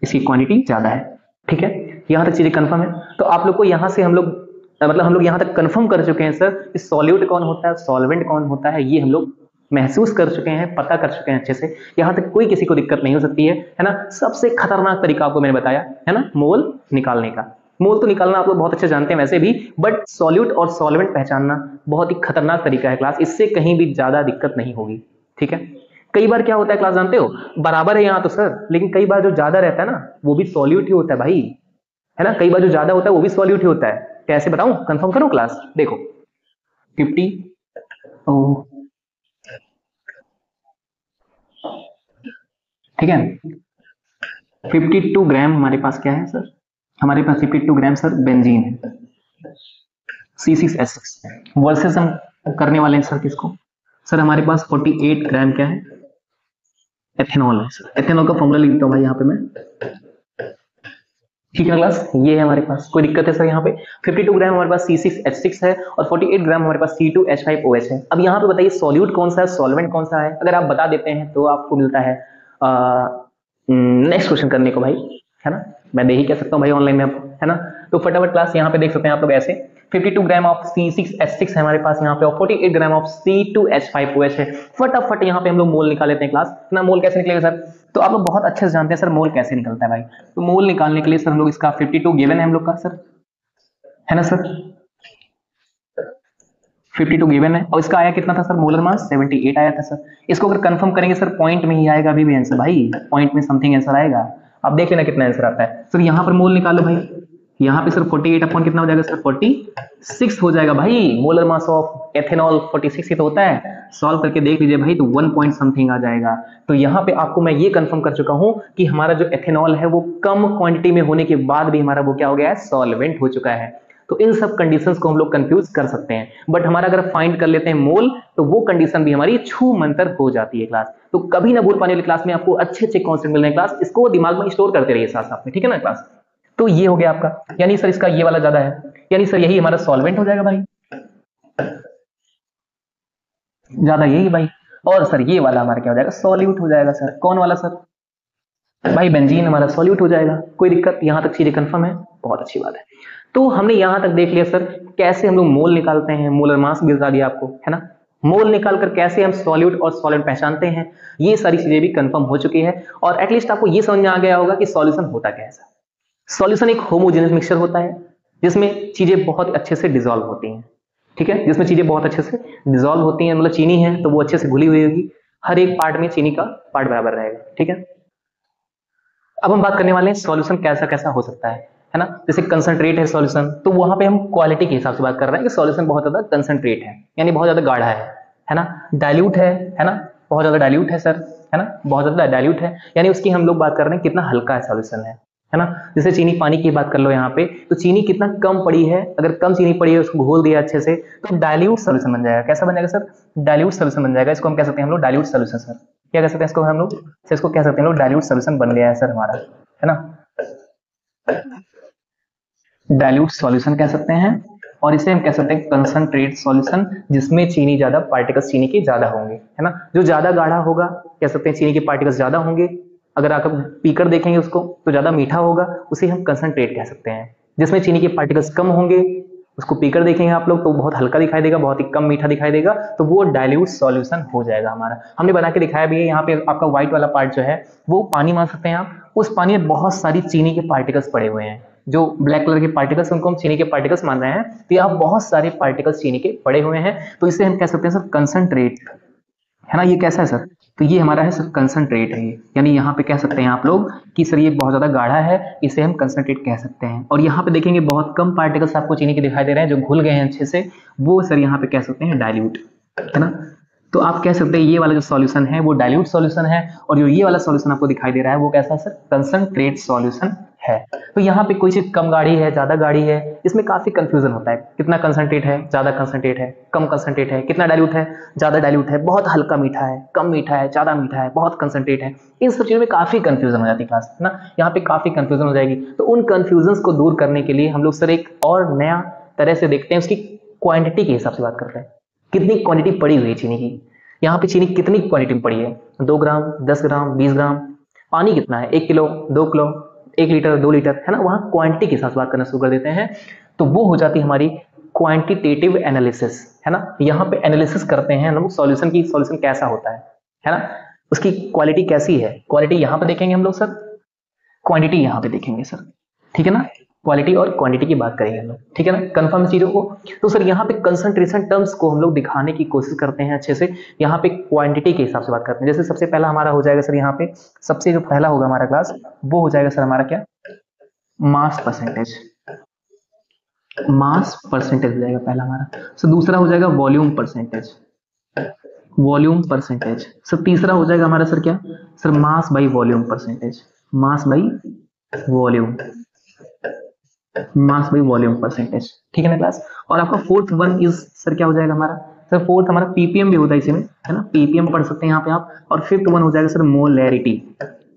इसकी क्वांटिटी ज्यादा है। ठीक है, यहां तक चीजें कंफर्म है। तो आप लोग को यहां से हम लोग मतलब हम लोग यहां तक कंफर्म कर चुके हैं सर कि सॉल्यूट कौन होता है, सॉल्वेंट कौन होता है, ये हम लोग महसूस कर चुके हैं, पता कर चुके हैं अच्छे से। यहां तक कोई किसी को दिक्कत नहीं हो सकती है ना। सबसे खतरनाक तरीका आपको मैंने बताया है ना, मोल निकालने का। मोल तो निकालना आप लोग बहुत अच्छे जानते हैं वैसे भी, बट सॉल्यूट और सॉल्वेंट पहचानना बहुत ही खतरनाक तरीका है क्लास, इससे कहीं भी ज्यादा दिक्कत नहीं होगी। ठीक है, कई बार क्या होता है क्लास जानते हो, बराबर है यहाँ तो सर, लेकिन कई बार जो ज्यादा रहता है ना वो भी सॉल्यूट ही होता है भाई, है ना। कई बार जो ज्यादा होता है वो भी सॉल्यूट ही होता है। कैसे बताऊं, कंफर्म करूं क्लास, देखो 50 ओ, ठीक है, 52 ग्राम हमारे पास क्या है सर, हमारे पास 52 ग्राम सर बेंजीन है, C6H6 वर्सेस हम करने वाले हैं सर किसको, सर हमारे पास 48 ग्राम क्या है, एथेनॉल है सर। एथेनॉल का फॉर्मूला लिख देता हूं भाई यहाँ पे मैं। ठीक है क्लास, ये है हमारे पास, कोई दिक्कत है सर यहाँ पे। 52 ग्राम हमारे पास C6H6 है और 48 ग्राम हमारे पास C2H5OH है। अब यहाँ पे बताइए सॉल्यूट कौन सा है, सॉल्वेंट कौन सा है। अगर आप बता देते हैं तो आपको मिलता है नेक्स्ट क्वेश्चन करने को भाई, है ना। मैं दे ही कह सकता हूँ भाई ऑनलाइन में आपको, है ना। तो फटाफट क्लास यहाँ पे देख सकते हैं आप लोग ऐसे, 52 ग्राम ऑफ C6H6 है हमारे पास यहाँ पे और 48 ग्राम ऑफ C2H5OH है। फटाफट यहाँ पे हम लोग मोल निकाल लेते हैं क्लास ना। मोल कैसे निकलेगा सर, तो आप लोग बहुत अच्छे से जानते हैं सर मोल कैसे निकलता है भाई। तो मोल निकालने के लिए सर हम लोग इसका 52 गिवन है हम लोग का सर, है ना सर। 52 गिवन है और इसका आया कितना था सर, मोलर मास 78 आया था सर। इसको अगर कंफर्म करेंगे सर पॉइंट में ही आएगा अभी भी आंसर भाई, पॉइंट में समथिंग आंसर आएगा। आप देख लेना कितना आंसर आता है सर। यहाँ पर मोल निकालो भाई, यहाँ पे सर 48 अपॉन कितना हो जाएगा सर, 46 हो जाएगा भाई। मोलर मास ऑफ एथेनॉल 46 ही तो होता है। सॉल्व करके देख लीजिए भाई तो 1 पॉइंट समथिंग आ जाएगा। तो यहाँ पे आपको मैं ये कंफर्म कर चुका हूं कि हमारा जो एथेनॉल है वो कम क्वांटिटी में होने के बाद भी हमारा वो क्या हो गया है, सॉल्वेंट हो चुका है। तो इन सब कंडीशंस को हम लोग कंफ्यूज कर सकते हैं, बट हमारा अगर फाइंड कर लेते हैं मोल तो वो कंडीशन भी हमारी छू मंतर हो जाती है क्लास। तो कभी ना भूल पाने वाली क्लास में आपको अच्छे अच्छे कॉन्सेप्ट मिल रहे हैं क्लास, इसको दिमाग में स्टोर करते रहिए साथ साथ में, ठीक है ना क्लास। तो ये हो गया आपका, यानी सर इसका ये वाला ज्यादा है, यानी सर यही हमारा सॉल्वेंट हो जाएगा भाई, ज्यादा यही भाई। और सर ये वाला हमारा क्या हो जाएगा, सॉल्यूट हो जाएगा सर। कौन वाला सर, भाई बेंजीन हमारा सॉल्यूट हो जाएगा। कोई दिक्कत, यहां तक चीजें कंफर्म है, बहुत अच्छी बात है। तो हमने यहां तक देख लिया सर कैसे हम लोग मोल निकालते हैं, मोलर मास भी बता दिया आपको, है ना। मोल निकालकर कैसे हम सॉल्यूट और सॉल्वेंट पहचानते हैं, ये सारी चीजें भी कंफर्म हो चुकी है। और एटलीस्ट आपको ये समझ में आ गया होगा कि सॉल्यूशन होता क्या है सर। सॉल्यूशन एक होमोजेनियस मिक्सचर होता है जिसमें चीजें बहुत अच्छे से डिसॉल्व होती हैं, ठीक है, जिसमें चीजें बहुत अच्छे से डिसॉल्व होती हैं। मतलब चीनी है तो वो अच्छे से घुली हुई होगी, हर एक पार्ट में चीनी का पार्ट बराबर रहेगा, ठीक है। अब हम बात करने वाले हैं सॉल्यूशन कैसा कैसा हो सकता है ना। जैसे कंसंट्रेट है सॉल्यूशन, तो वहां पे हम क्वालिटी के हिसाब से बात कर रहे हैं कि सॉल्यूशन बहुत ज्यादा कंसंट्रेट है बहुत ज्यादा गाढ़ा है ना। डाइल्यूट है ना, बहुत ज्यादा डाइल्यूट है सर, है ना, बहुत ज्यादा डाइल्यूट है, यानी उसकी हम लोग बात कर रहे हैं कितना हल्का है सॉल्यूशन है ना। जैसे चीनी पानी की बात कर लो यहाँ पे, तो चीनी कितना कम पड़ी है, अगर कम चीनी पड़ी है उसको घोल दिया अच्छे से तो डाइल्यूट सॉल्यूशन बन जाएगा। कैसा बन जाएगा सर, डाइल्यूट सॉल्यूशन बन जाएगा। इसको हम कह सकते हैं हम लोग डाइल्यूट सॉल्यूशन सर। क्या कह सकते हैं इसको हम लोग, इसको कह सकते हैं लोग डाइल्यूट सॉल्यूशन बन गया है सर हमारा, है ना। डाइल्यूट सॉल्यूशन कह सकते हैं। और इसे हम कह सकते हैं कंसंट्रेट सॉल्यूशन, जिसमें चीनी ज्यादा, पार्टिकल्स चीनी के ज्यादा होंगे, है ना। जो ज्यादा गाढ़ा होगा कह सकते हैं चीनी के पार्टिकल्स ज्यादा होंगे। अगर आप पीकर देखेंगे उसको तो ज्यादा मीठा होगा, उसे हम कंसंट्रेट कह सकते हैं। जिसमें चीनी के पार्टिकल्स कम होंगे उसको पीकर देखेंगे आप लोग तो बहुत हल्का दिखाई देगा, बहुत ही कम मीठा दिखाई देगा, तो वो डाइल्यूट सॉल्यूशन हो जाएगा हमारा। हमने बना के दिखाया भी है, यहाँ पे आपका व्हाइट वाला पार्ट जो है वो पानी मान सकते हैं आप। उस पानी में बहुत सारी चीनी के पार्टिकल्स पड़े हुए हैं, जो ब्लैक कलर के पार्टिकल्स उनको हम चीनी के पार्टिकल्स मान रहे हैं, तो यहाँ बहुत सारे पार्टिकल्स चीनी के पड़े हुए हैं, तो इसे हम कह सकते हैं सर कंसंट्रेट, है ना। ये कैसा है सर, तो ये हमारा है सर कंसंट्रेट है ये, यानी यहाँ पे कह सकते हैं आप लोग कि सर ये बहुत ज्यादा गाढ़ा है, इसे हम कंसंट्रेट कह सकते हैं। और यहाँ पे देखेंगे बहुत कम पार्टिकल्स आपको चीनी के दिखाई दे रहे हैं जो घुल गए हैं अच्छे से, वो सर यहाँ पे कह सकते हैं डाइल्यूट, है ना। तो आप कह सकते हैं ये वाला जो सॉल्यूशन है वो डाइल्यूट सॉल्यूशन है, और जो ये वाला सॉल्यूशन आपको दिखाई दे रहा है वो कैसा है सर, कंसंट्रेट सॉल्यूशन है। तो यहाँ पे कोई चीज कम गाढ़ी है, ज्यादा गाढ़ी है, इसमें काफी कंफ्यूजन होता है, कितना कंसंट्रेट है, ज्यादा कंसंट्रेट है, कम कंसंट्रेट है, कितना डाइल्यूट है, ज्यादा डाइल्यूट है, बहुत हल्का मीठा है, कम मीठा है, ज्यादा मीठा है, बहुत कंसंट्रेट है। इन सब चीजों में काफी कंफ्यूजन हो जाती है क्लास, है ना, यहाँ पे काफी कंफ्यूजन हो जाएगी। तो उन कंफ्यूजन को दूर करने के लिए हम लोग सर एक और नया तरह से देखते हैं, उसकी क्वांटिटी के हिसाब से बात करते हैं, कितनी क्वांटिटी पड़ी हुई है चीनी की। यहाँ पे चीनी कितनी क्वांटिटी में पड़ी है, 2 ग्राम, 10 ग्राम, 20 ग्राम, पानी कितना है, 1 किलो, 2 किलो, 1 लीटर, 2 लीटर, है ना, वहां क्वांटिटी के साथ बात करना शुरू कर देते हैं। तो वो हो जाती है हमारी क्वांटिटेटिव एनालिसिस, है ना। यहाँ पे एनालिसिस करते हैं हम लोग सॉल्यूशन की, सॉल्यूशन कैसा होता है ना, उसकी क्वालिटी कैसी है, क्वालिटी यहाँ पे देखेंगे हम लोग सर, क्वांटिटी यहाँ पे देखेंगे सर, ठीक है ना, क्वालिटी और क्वांटिटी की बात करेंगे हम लोग, ठीक है ना, कंफर्म चीजों को। तो सर यहाँ पे कंसंट्रेशन टर्म्स को हम लोग दिखाने की कोशिश करते हैं अच्छे से, यहाँ पे क्वांटिटी के हिसाब से बात करते हैं। जैसे सबसे पहला हमारा हो जाएगा सर, यहाँ पे सबसे जो पहला होगा हमारा क्लास, वो हो जाएगा सर हमारा क्या, मास परसेंटेज, मास परसेंटेज हो जाएगा पहला हमारा। सर दूसरा हो जाएगा volume percentage, volume percentage. Sir तीसरा हो जाएगा हमारा सर क्या, sir mass by volume percentage, mass by volume, mass by volume percentage, ठीक है ना क्लास। और आपका फोर्थ वन इज सर क्या हो जाएगा हमारा, सर फोर्थ हमारा पीपीएम भी होता है इसी में, है ना, पीपीएम पढ़ सकते हैं यहाँ पे आप। और फिफ्थ वन हो जाएगा सर मोलैरिटी,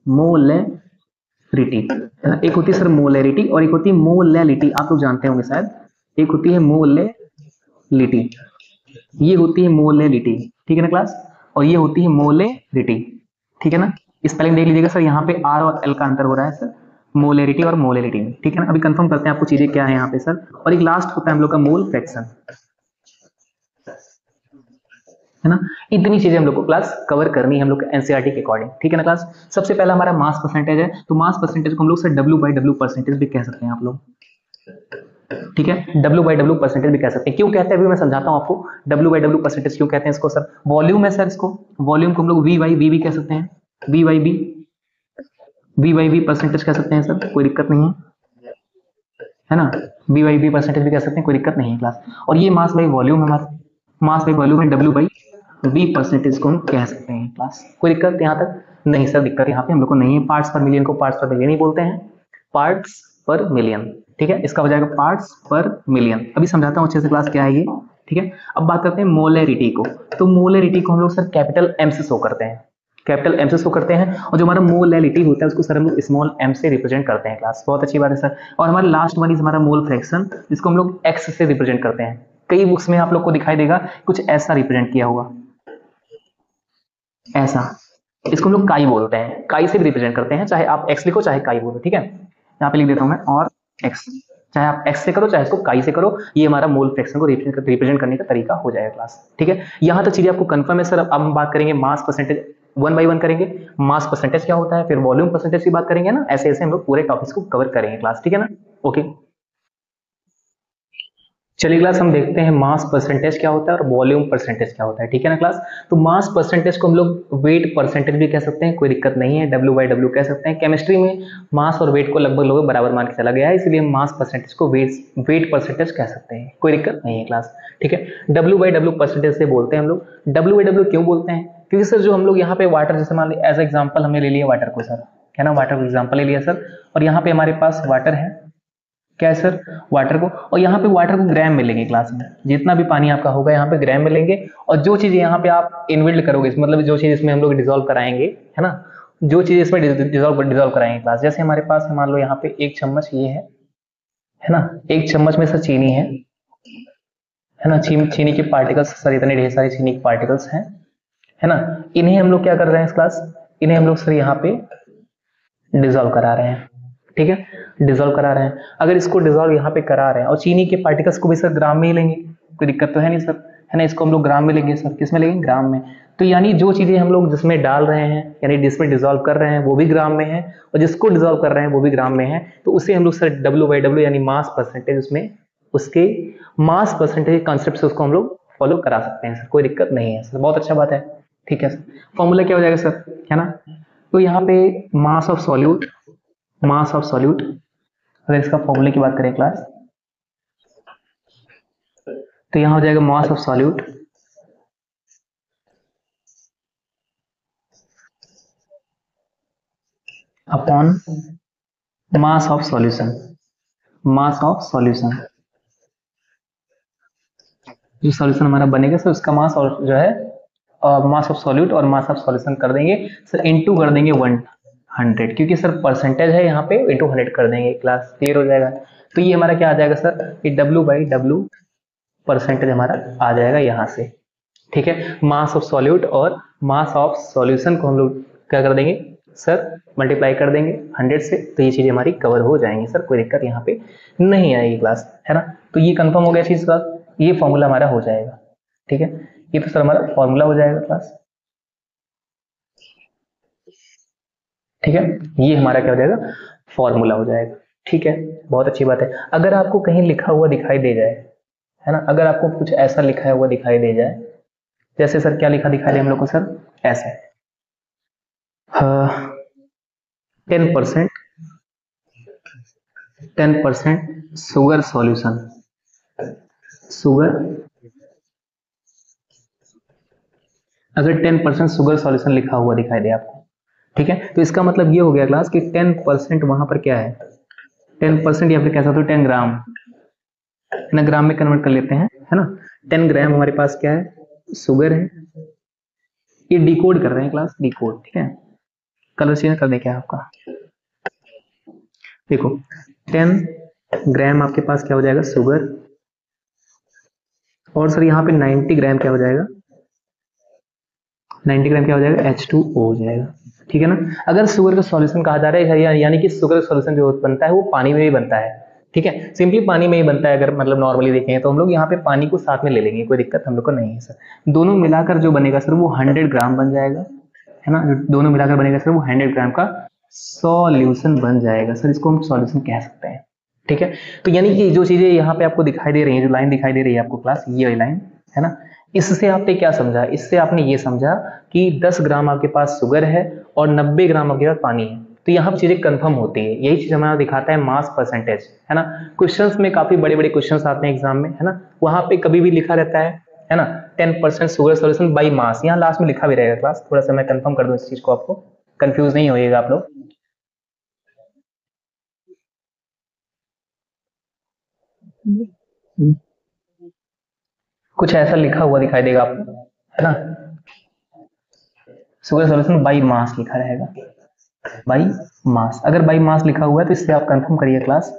मोलैरिटी, है ना, एक होती है सर मोलैरिटी और एक होती है मोलैलिटी, आप लोग जानते होंगे शायद। एक होती है मोलैलिटी, ये होती है मोलैलिटी, ठीक है ना क्लास, और ये होती है मोलैरिटी, ठीक है ना। स्पेलिंग देख लीजिएगा सर, यहाँ पे आर और एल का अंतर हो रहा है सर, मोलैरिटी और मोलैलिटी में, ठीक है ना। अभी कंफर्म करते हैं आपको चीजें क्या है यहाँ पे सर। और एक लास्ट होता है हम लोग का मोल फ्रैक्शन, है ना। इतनी चीजें हम लोग को क्लास कवर करनी है हम लोग एनसीईआरटी के अकॉर्डिंग, ठीक है ना क्लास। सबसे पहला हमारा मास परसेंटेज है, तो मास परसेंटेज को हम लोग sir W by W percentage भी कह सकते हैं आप लोग, ठीक है, डब्ल्यू बाई डब्ल्यू परसेंटेज भी कह सकते हैं। क्यों कहते हैं अभी मैं समझाता हूं आपको, डब्ल्यू बाई डब्ल्यू परसेंटेज क्यों कहते हैं इसको सर, वॉल्यूम है सर, इसको वॉल्यूम को हम लोग वी बाई वी भी कह सकते हैं, V by B, V by V percentage कह सकते हैं सर, कोई दिक्कत नहीं है ना, वी बाई बी परसेंटेज भी कह सकते हैं, कोई दिक्कत नहीं है क्लास। और ये मास बाई वॉल्यूम है हमारा, मास बाई वॉल्यूम है, डब्ल्यू बाई वी परसेंटेज को हम कह सकते हैं क्लास, कोई दिक्कत यहाँ तक नहीं सर, दिक्कत यहाँ पे हम लोग को नहीं है। पार्ट्स पर मिलियन को पार्ट्स पर मिलियन ही बोलते हैं, पार्ट्स पर मिलियन, ठीक है, इसका हो जाएगा पार्ट्स पर मिलियन। अभी समझाता हूँ अच्छे से क्लास क्या है ये, ठीक है। अब बात करते हैं मोलैरिटी को, तो मोलैरिटी को हम लोग सर कैपिटल एम से शो करते हैं, कैपिटल एम से शो करते हैं, और जो हमारा मोलैलिटी होता है उसको सर हम लोग स्मॉल एम से रिप्रेजेंट करते हैं क्लास, बहुत अच्छी बात है सर। और हमारा लास्ट वन इज हमारा मोल फ्रैक्शन, जिसको हम लोग एक्स से रिप्रेजेंट करते हैं। कई बुक्स में आप लोग को दिखाई देगा कुछ ऐसा रिप्रेजेंट किया हुआ, ऐसा, इसको हम लोग काई बोलते हैं, काई से भी रिप्रेजेंट करते हैं, चाहे आप एक्स लिखो चाहे काई बोलो, ठीक है। यहाँ पे लिख देता हूं मैं और एक्स, चाहे आप एक्स से करो चाहे इसको काई से करो, ये हमारा मोल फ्रैक्शन को रिप्रेजेंट करने का तरीका हो जाएगा क्लास, ठीक है। यहाँ तक चीजें आपको कंफर्म है सर। अब हम बात करेंगे mass percentage, one by one करेंगे, मास परसेंटेज क्या होता है, फिर वॉल्यूम परसेंटेज की बात करेंगे ना, ऐसे ऐसे हम लोग पूरे टॉपिक्स को कवर करेंगे क्लास, ठीक है ना, ओके। चलिए क्लास हम देखते हैं मास परसेंटेज क्या होता है और वॉल्यूम परसेंटेज क्या होता है, ठीक है ना क्लास। तो मास परसेंटेज को हम लोग वेट परसेंटेज भी कह सकते हैं, कोई दिक्कत नहीं है, डब्ल्यू बाई डब्ल्यू कह सकते हैं। केमिस्ट्री में मास और वेट को लगभग लोग बराबर मान के चला गया है, इसलिए हम मास परसेंटेज को वेट परसेंटेज कह सकते हैं, कोई दिक्कत नहीं है क्लास, ठीक है। डब्ल्यू बाई डब्ल्यू परसेंटेज से बोलते हैं हम लोग, डब्ल्यू बाई डब्ल्यू क्यों बोलते हैं, क्योंकि सर जो हम लोग यहाँ पे वाटर, जैसे मान लीजिए एज एग्जाम्पल हमने ले लिया वाटर को सर, है ना, वाटर को एग्जाम्पल ले लिया सर, और यहाँ पे हमारे पास वाटर है, क्या है सर, वाटर को, और यहाँ पे वाटर को ग्राम मिलेंगे क्लास में, जितना भी पानी आपका होगा यहाँ पे ग्राम मिलेंगे। और जो चीज यहाँ पे आप इनबिल्ड करोगे, मतलब जो चीज इसमें हम लोग डिजोल्व कराएंगे, है ना, जो चीज इसमें डिजोल्व कराएंगे क्लास, जैसे हमारे पास मान लो यहाँ पे एक चम्मच ये है ना, एक चम्मच में सर चीनी है ना, चीनी के पार्टिकल्स सर, इतने ढेर सारे चीनी के पार्टिकल्स हैं, है ना। इन्हें हम लोग क्या कर रहे हैं इस क्लास, इन्हें हम लोग सर यहाँ पे डिजोल्व करा रहे हैं, ठीक है, डिजोल्व करा रहे हैं। अगर इसको डिजोल्व यहाँ पे करा रहे हैं और चीनी के पार्टिकल्स को भी सर ग्राम में ही लेंगे, कोई दिक्कत तो है नहीं सर, है ना, इसको हम लोग ग्राम में लेंगे सर, किस में लेंगे, ग्राम में। तो यानी जो चीजें हम लोग जिसमें डाल रहे हैं, यानी जिसमें डिजोल्व कर रहे हैं वो भी ग्राम में है, और जिसको डिजोल्व कर रहे हैं वो भी ग्राम में है, तो उसे हम लोग सर डब्ल्यू बाई डब्ल्यू यानी मास परसेंटेज, उसमें उसके मास परसेंटेज कॉन्सेप्ट से उसको हम लोग फॉलो करा सकते हैं सर, कोई दिक्कत नहीं है सर, बहुत अच्छा बात है, ठीक है सर। फॉर्मूला क्या हो जाएगा सर, है ना, तो यहाँ पे mass of solute, mass of solute, अगर इसका फॉर्मूले की बात करें क्लास, तो यहां हो जाएगा mass of solute upon mass of solution. Mass of solution, जो सॉल्यूशन हमारा बनेगा सर उसका मास और जो है मास ऑफ सॉल्यूट और मास ऑफ सॉल्यूशन कर देंगे सर, इनटू कर देंगे 100, क्योंकि सर परसेंटेज है यहाँ पे, इनटू 100 कर देंगे, क्लास क्लियर हो जाएगा। तो ये हमारा क्या आ जाएगा सर, ये W/W परसेंटेज हमारा आ जाएगा यहाँ से। ठीक है, मास ऑफ सॉल्यूट और मास ऑफ सॉल्यूशन को हम लोग क्या कर देंगे सर, मल्टीप्लाई कर देंगे 100 से, तो ये चीजें हमारी कवर हो जाएंगी सर, कोई दिक्कत यहाँ पे नहीं आएगी क्लास, है ना। तो ये कंफर्म हो गया चीज का, ये फॉर्मूला हमारा हो जाएगा। ठीक है, ये तो सर हमारा फॉर्मूला हो जाएगा क्लास। ठीक है, ये हमारा क्या हो जाएगा, फॉर्मूला हो जाएगा। ठीक है, बहुत अच्छी बात है। अगर आपको कहीं लिखा हुआ दिखाई दे जाए, है ना, अगर आपको कुछ ऐसा लिखा हुआ दिखाई दे जाए, जैसे सर क्या लिखा दिखाई दे हम लोग को सर, ऐसे 10% 10% शुगर सॉल्यूशन, शुगर, अगर 10% शुगर सॉल्यूशन लिखा हुआ दिखाई दे आपको, ठीक है, तो इसका मतलब ये हो गया क्लास कि 10% वहां पर क्या है, 10% या फिर कह सकते हो 10 ग्राम, है ना, ग्राम में कन्वर्ट कर लेते हैं, है ना। 10 ग्राम हमारे पास क्या है, शुगर है। ये डिकोड कर रहे हैं क्लास, डिकोड, ठीक है, कलर चेंज कर दे क्या आपका, देखो 10 ग्राम आपके पास क्या हो जाएगा, शुगर, और सर यहाँ पे 90 ग्राम क्या हो जाएगा, 90 ग्राम क्या हो जाएगा, H2O हो जाएगा। ठीक है ना। अगर शुगर का सॉल्यूशन कहा जा रहा है, यानी कि शुगर का सॉल्यूशन जो बनता है वो पानी में भी बनता है। ठीक है, सिंपली पानी में ही बनता है, अगर मतलब नॉर्मली देखें तो हम लोग यहाँ पे पानी को साथ में ले लेंगे, कोई दिक्कत हम लोग को नहीं है सर। दोनों मिलाकर जो बनेगा सर वो 100 ग्राम बन जाएगा, है ना, जो दोनों मिलाकर बनेगा सर वो 100 ग्राम का सॉल्यूशन बन जाएगा सर, इसको हम सॉल्यूशन कह सकते हैं। ठीक है, तो यानी कि जो चीजें यहाँ पे आपको दिखाई दे रही है, जो लाइन दिखाई दे रही है आपको क्लास, ये वाली लाइन, है ना, इससे आपने क्या समझा, इससे आपने ये समझा कि 10 ग्राम आपके पास शुगर है और 90 ग्राम आपके पास पानी है, तो यहाँ पर चीजें कंफर्म होती है। यही चीज हमारा दिखाता है मास परसेंटेज, है ना। क्वेश्चंस में काफी बड़े बड़े क्वेश्चंस आते हैं एग्जाम में, है ना, वहां पे कभी भी लिखा रहता है ना, 10% शुगर सॉल्यूशन बाई मास, यहाँ लास्ट में लिखा भी रहेगा क्लास, थोड़ा सा मैं कंफर्म कर दूं इस चीज को, आपको कंफ्यूज नहीं होइएगा आप लोग। कुछ ऐसा लिखा हुआ दिखाई देगा आपको, है ना, शुगर सॉल्यूशन बाई मास लिखा रहेगा, बाई मास। अगर बाई मास लिखा हुआ है तो इससे आप कंफर्म करिए क्लास,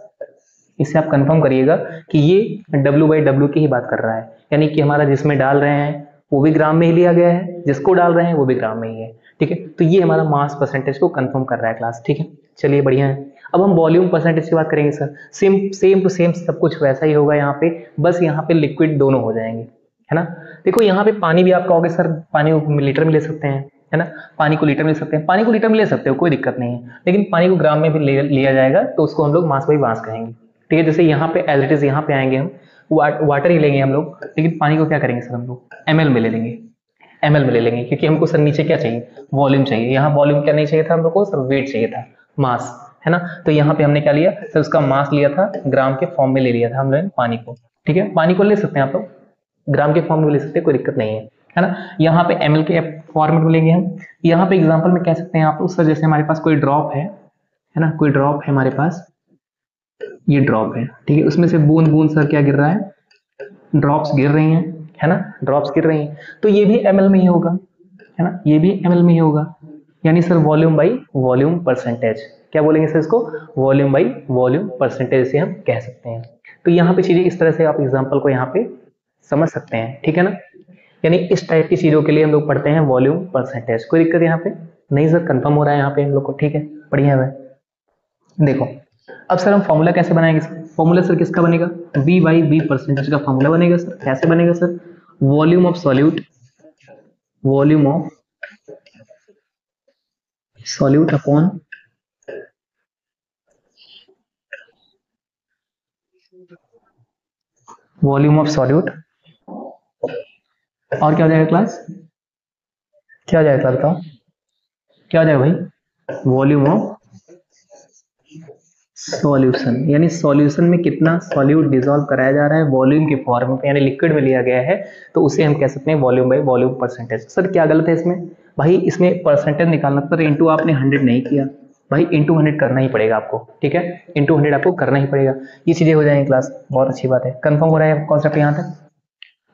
इससे आप कंफर्म करिएगा कि ये W/W की ही बात कर रहा है, यानी कि हमारा जिसमें डाल रहे हैं वो भी ग्राम में ही लिया गया है, जिसको डाल रहे हैं वो भी ग्राम में ही है। ठीक है, तो ये हमारा मास परसेंटेज को कंफर्म कर रहा है क्लास। ठीक है, चलिए बढ़िया है। अब हम वॉल्यूम परसेंटेज की बात करेंगे सर, सेम टू सेम सब कुछ वैसा ही होगा यहाँ पे, बस यहाँ पे लिक्विड दोनों हो जाएंगे, है ना। देखो यहाँ पे पानी भी आप कहोगे सर पानी को लीटर में ले सकते हैं, है ना, पानी को लीटर में ले सकते हैं, पानी को लीटर में ले सकते हो, कोई दिक्कत नहीं है, लेकिन पानी को ग्राम में भी लिया जाएगा तो उसको हम लोग मास बाई मास कहेंगे। ठीक है, जैसे यहाँ पे एज इट इज यहाँ पे आएंगे हम, वाटर ही लेंगे हम लोग, लेकिन पानी को क्या करेंगे सर, हम लोग ml में ले लेंगे, ml में ले लेंगे, क्योंकि हमको सर नीचे क्या चाहिए, वॉल्यूम चाहिए। यहाँ वॉल्यूम क्या नहीं चाहिए था हम लोग को सर, वेट चाहिए था, मास, है ना। तो यहाँ पे हमने क्या लिया सर, उसका मास लिया था, ग्राम के फॉर्म में ले लिया था हम लोग पानी को। ठीक है, पानी को ले सकते हैं आप लोग, ग्राम के फॉर्म में ले सकते हैं, कोई दिक्कत नहीं है ना। यहाँ पे ml के फॉर्मेट में लेंगे हम। यहाँ पे एग्जाम्पल में कह सकते हैं आप लोग सर, जैसे हमारे पास कोई ड्रॉप है ना, कोई ड्रॉप है हमारे पास, ये ड्रॉप है, ठीक है, उसमें से बूंद बूंद सर क्या गिर रहा है, ड्रॉप्स गिर रही हैं, है ना, ड्रॉप्स गिर रही हैं, तो ये भी ml में ही होगा, है ना, ये भी ml में ही होगा, यानी sir volume by volume percentage, क्या बोलेंगे सर इसको, वॉल्यूम बाई वॉल्यूम परसेंटेज से हम कह सकते हैं। तो यहाँ पे चीजें इस तरह से आप एग्जाम्पल को यहाँ पे समझ सकते हैं, ठीक है ना। यानी इस टाइप की चीजों के लिए हम लोग पढ़ते हैं वॉल्यूम परसेंटेज, कोई दिक्कत यहाँ पे नहीं सर, कंफर्म हो रहा है यहाँ पे हम लोग को, ठीक है, बढ़िया है। देखो अब सर हम फॉर्मूला कैसे बनाएंगे, फॉर्मूला सर किसका बनेगा, V/V परसेंटेज का फॉर्मूला बनेगा सर, कैसे बनेगा sir, volume of solute, volume of solute upon volume of solute, और क्या हो जाएगा क्लास, क्या हो जाएगा क्लास बताओ, क्या हो जाएगा भाई, वॉल्यूम ऑफ सॉल्यूशन, यानी सॉल्यूशन में कितना सॉल्यूट डिसॉल्व कराया जा रहा है वॉल्यूम के फॉर्म में, यानी लिक्विड में लिया गया है, तो उसे हम कह सकते हैं volume by volume percentage. Sir क्या गलत है इसमें, भाई इसमें परसेंटेज निकालना, सर इनटू आपने 100 नहीं किया, भाई इंटू 100 करना ही पड़ेगा आपको, ठीक है, इंटू 100 आपको करना ही पड़ेगा। ये चीजें हो जाएंगी क्लास, बहुत अच्छी बात है। कंफर्म हो रहा है कॉन्सेप्ट यहाँ तक?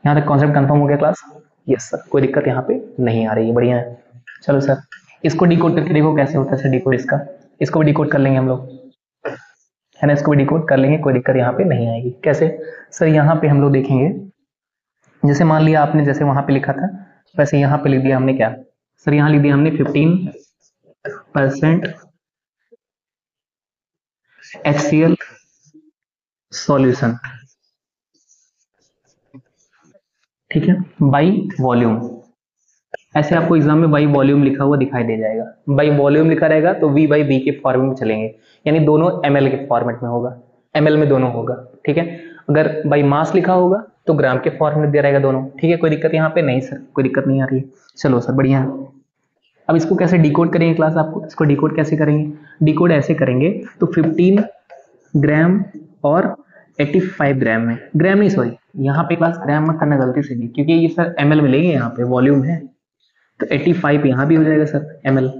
यहाँ तक कॉन्सेप्ट कंफर्म हो गया क्लास? यस सर, कोई दिक्कत यहाँ पे नहीं आ रही है, बढ़िया है। चलो सर, इसको डिकोड करके देखो कैसे होता है सर डिकोड इसका। इसको भी डिकोड कर लेंगे हम लोग, है ना, इसको भी डिकोड कर लेंगे, कोई दिक्कत यहाँ पे नहीं आएगी। कैसे सर? यहाँ पे हम लोग देखेंगे, जैसे मान लिया आपने जैसे वहां पे लिखा था वैसे यहाँ पे लिख दिया हमने। क्या सर? यहाँ लिख दिया हमने 15% HCl सॉल्यूशन, ठीक है, बाई वॉल्यूम। ऐसे आपको एग्जाम में बाई वॉल्यूम लिखा हुआ दिखाई दे जाएगा। बाई वॉल्यूम लिखा रहेगा तो V बाई बी के फॉर्मेट में चलेंगे, यानी दोनों ml के फॉर्मेट में होगा, ml में दोनों होगा, ठीक है। अगर बाई मास लिखा होगा तो ग्राम के फॉर्मेट में दे रहेगा दोनों, ठीक है। कोई दिक्कत यहाँ पे नहीं सर, कोई दिक्कत नहीं आ रही है। चलो सर, बढ़िया है। अब इसको कैसे डिकोड करेंगे क्लास? आपको इसको डिकोड कैसे करेंगे? डिकोड ऐसे करेंगे तो 15 ग्राम और 85 ग्राम में, ग्राम नहीं सॉरी, यहाँ पे क्लास ग्राम मत करना गलती से भी, क्योंकि ये सर ml में लेंगे, यहाँ पे वॉल्यूम है तो 85 यहाँ भी हो जाएगा सर ml,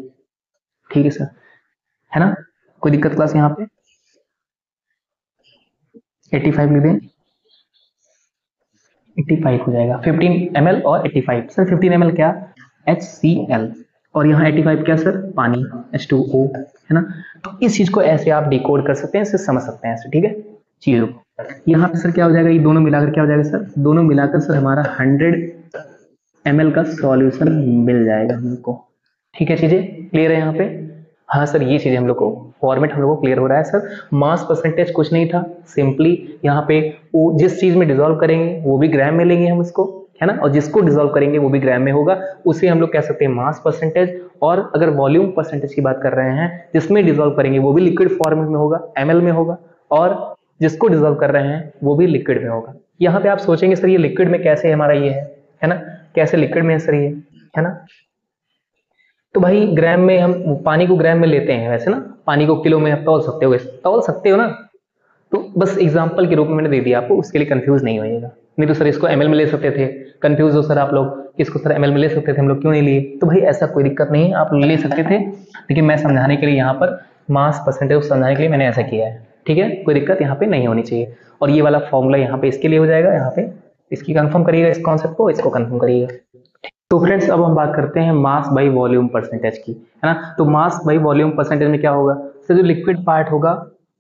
ठीक है सर, है ना। कोई दिक्कत क्लास यहाँ पे? 85 लिख दें, 85 हो जाएगा। 15 ml और 85 सर, 15 ml क्या? HCl, और यहाँ 85 क्या सर? पानी, H2O, है ना। तो इस चीज को ऐसे आप डिकोड कर सकते हैं, इसे समझ सकते हैं ऐसे, ठीक है चीजों को। यहाँ पे सर क्या हो जाएगा? ये दोनों मिलाकर क्या हो जाएगा सर? दोनों मिलाकर सर हमारा 100 ml का सॉल्यूशन मिल जाएगा हमको, ठीक है। चीजें क्लियर है यहाँ पे? हाँ सर, ये चीजें हम लोग को फॉर्मेट हम लोग को क्लियर हो रहा है सर। मास परसेंटेज कुछ नहीं था, सिंपली यहाँ पे वो जिस चीज में डिसॉल्व करेंगे वो भी ग्राम में लेंगे हम इसको, है ना, और जिसको डिसॉल्व करेंगे वो भी ग्राम में होगा, उसे हम लोग कह सकते हैं मास परसेंटेज। और अगर वॉल्यूम परसेंटेज की बात कर रहे हैं, जिसमें डिसॉल्व करेंगे वो भी लिक्विड फॉर्मेट में होगा, ml में होगा, और जिसको डिसॉल्व कर रहे हैं वो भी लिक्विड में होगा। यहाँ पे आप सोचेंगे सर ये लिक्विड में कैसे हमारा ये है ना, कैसे लिक्विड में है सर ये, है ना। तो भाई ग्राम में हम पानी को ग्राम में लेते हैं वैसे ना, पानी को किलो में आप तौल सकते हो ना। तो बस एग्जांपल के रूप में मैंने दे दिया आपको, उसके लिए कंफ्यूज नहीं होइएगा। नहीं तो सर इसको ml में ले सकते थे, कंफ्यूज हो सर आप लोग, इसको सर ml में ले सकते थे हम लोग, क्यों नहीं लिए? तो भाई ऐसा कोई दिक्कत नहीं है, आप ले सकते थे, लेकिन मैं समझाने के लिए यहाँ पर मास परसेंटेज समझाने के लिए मैंने ऐसा किया है, ठीक है। कोई दिक्कत यहाँ पे नहीं होनी चाहिए। और ये वाला फॉर्मूला यहाँ पे इसके लिए हो जाएगा, यहाँ पे इसकी कंफर्म करिएगा, इस कॉन्सेप्ट को, इसको कंफर्म करिएगा। तो फ्रेंड्स अब हम बात करते हैं मास बाई वॉल्यूम परसेंटेज की, है ना। तो मास बाई वॉल्यूम परसेंटेज में क्या होगा सर? जो लिक्विड पार्ट होगा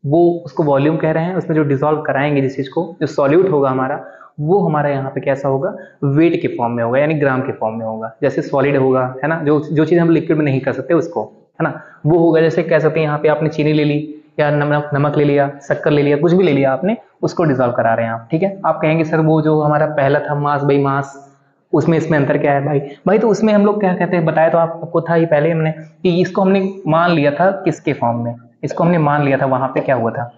वो उसको वॉल्यूम कह रहे हैं, उसमें जो डिसॉल्व कराएंगे जिस चीज को, जो सॉल्यूट होगा हमारा, वो हमारा यहाँ पे कैसा होगा? वेट के फॉर्म में होगा, यानी ग्राम के फॉर्म में होगा। जैसे सॉलिड होगा, है ना, जो चीज हम लिक्विड में नहीं कर सकते उसको, है ना, वो होगा। जैसे कह सकते हैं यहाँ पे आपने चीनी ले ली, या नमक ले लिया, शक्कर ले लिया, कुछ भी ले लिया आपने, उसको डिसॉल्व करा रहे हैं आप, ठीक है। आप कहेंगे सर वो जो हमारा पहला था मास बाई मास, उसमें इसमें अंतर क्या है? भाई तो उसमें हम लोग क्या कहते हैं, बताया तो आपको था ही पहले हमने, कि इसको हमने मान लिया था किसके फॉर्म में, इसको हमने मान लिया था वहां पे क्या हुआ था,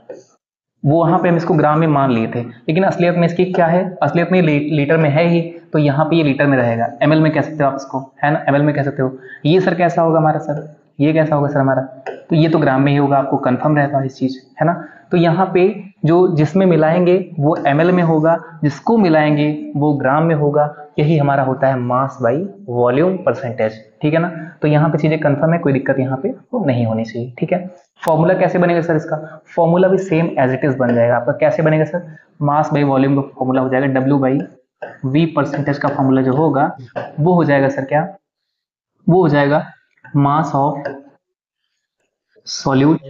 वो वहां पे हम इसको ग्राम में मान लिए थे, लेकिन असलियत में इसकी क्या है? असलियत में लीटर में है ही, तो यहाँ पे ये लीटर में रहेगा, ml में कह सकते हो आप इसको, है ना, ml में कह सकते हो। ये सर कैसा होगा हमारा सर? ये कैसा होगा सर हमारा? तो ये तो ग्राम में ही होगा, आपको कंफर्म रहता है इस चीज, है ना। तो यहाँ पे जो जिसमें मिलाएंगे वो ml में होगा, जिसको मिलाएंगे वो ग्राम में होगा। यही हमारा होता है मास बाई वॉल्यूम परसेंटेज, ठीक है ना। तो यहाँ पे चीजें कंफर्म है, कोई दिक्कत यहाँ पे नहीं होनी चाहिए, ठीक है। फॉर्मूला कैसे बनेगा सर इसका? फॉर्मूला भी सेम एज इट इज बन जाएगा आपका। कैसे बनेगा सर? मास बाई वॉल्यूम का फॉर्मूला हो जाएगा W बाई V परसेंटेज का फॉर्मूला जो होगा वो हो जाएगा सर क्या? वो हो जाएगा mass of solute